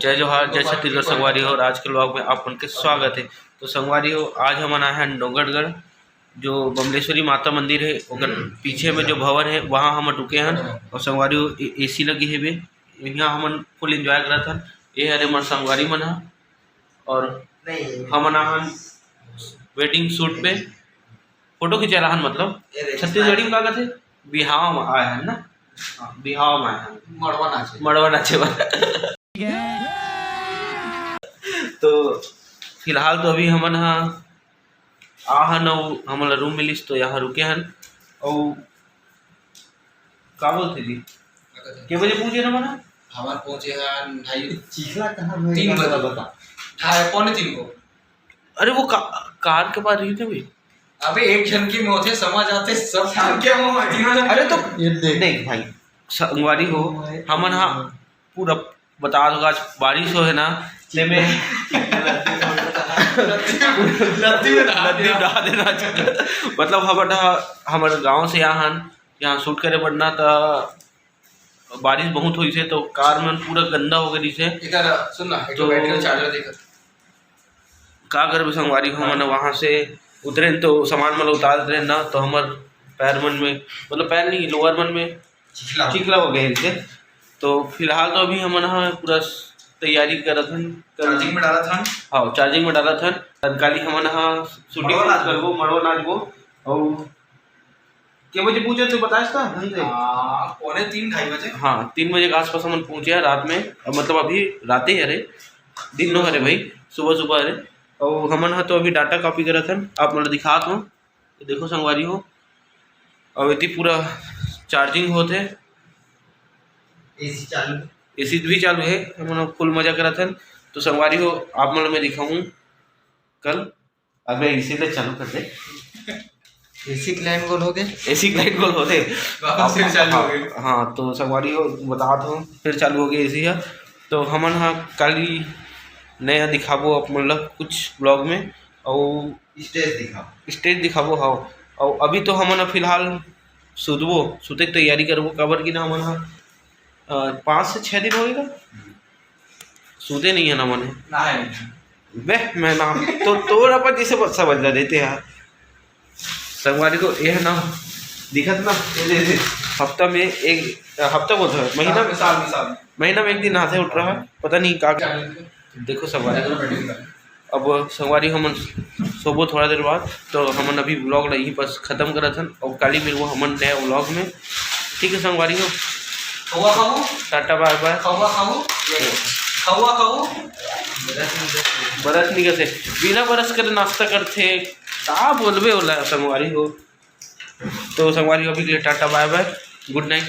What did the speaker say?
जय जोहार जय छत्तीसगढ़ संगवारी हो। और आज के व्लॉग में आप उनके स्वागत है। तो संगवारी हो, आज हम आए हैं डोंगरगढ़, जो बमलेश्वरी माता मंदिर है और पीछे में जो भवन है वहाँ हम रुके हैं। और संगवारी हो AC लगी है वे, यहाँ हम फुल एंजॉय करा था। ये हरे हमारे संगवारी मन है और हम वेडिंग शूट पे फोटो खिंचा रहा, मतलब छत्तीसगढ़ी में का कहते बिहाव में आए हैं ना, बिहाव में आए हैं, मड़वा नाचे वाला। तो फिलहाल तो अभी हमन हमला रूम मिलिस तो यहाँ रुके हन। और का बोलते थी के बजे पहुंचे ना मना हमार पहुंचे हैं 2:30 3 बजे बता 2:45 को। अरे वो कार के बाद रही थे भाई। अबे एक जन की मौत है, समझ आते सब क्या मौत। अरे तो देख भाई संगवारी हो, हमन पूरा बता दो आज बारिश हो है ना ले में मतलब हमारे गांव से यहाँ शूट करे पड़ना तो बारिश बहुत हुई से तो कार में पूरा गंदा हो गई से। इधर सुन ना, एक तो बैटरी चार्जर देख का कर संगवारी हो, मैंने वहाँ से उतरे तो सामान मतलब उतार रहे ना तो हमार पैर मन में, मतलब पैर नहीं लोअर मन में चिकला हो गया इनसे। तो फिलहाल तो अभी हम पूरा तैयारी कर चार्जिंग में डाला था। हाँ चार्जिंग में डाला था। तत्काली हम शूटिंग करबो मड़वा नाचबो। और के बजे पूछे तो बताइस का ढंग से 2:45 बजे। हाँ 3 बजे के आसपास हम पहुँचे हैं रात में, मतलब अभी रात ही अरे दिन नो अरे भाई सुबह अरे। और हमन तो अभी डाटा कॉपी करा था, आप मतलब दिखात हो तो देखो संगवारी हो। और इतनी पूरा चार्जिंग होते AC भी चालू है, हम फुल मजा करा था। तो संगवारी हो आप मतलब मैं दिखाऊँ कल, अब मैं इसीलिए चालू कर दे AC क्लाइंट गोल हो गए, AC क्लाइंट गोल होते वापस फिर चालू हो गए। हाँ तो संगवारी हो बता दो फिर चालू हो गए AC है। तो हमन कल ही नया दिखाबो आप मतलब कुछ ब्लॉग में और स्टेज दिखाबो। हाँ और अभी तो हमन फिलहाल सुते की तैयारी करबो, कबर की ना हमन 5 से 6 दिन होएगा सूते नहीं है ना मने बे मैं ना तो तोड़ अपन जैसे बच्चा बदला देते यार। संगवारी को ये है ना दिखत ना हफ्ता में एक हफ्ता बोलते हैं महीना में एक दिन हाथे उठ रहा है, पता नहीं का। देखो संगवारी अब संगवारी हमन सोबो थोड़ा देर बाद। तो हमन अभी ब्लॉग यहीं पर ख़त्म करा था और काली मिल वो हमन नया ब्लॉग में। ठीक है संगवारी हो, टाटा बाय बाय। बरस नहीं कैसे बिना बरस कर नाश्ता करते का बोलबे होला संगवारी हो। तो संगवारी हो अभी के लिए tata bye bye, good night.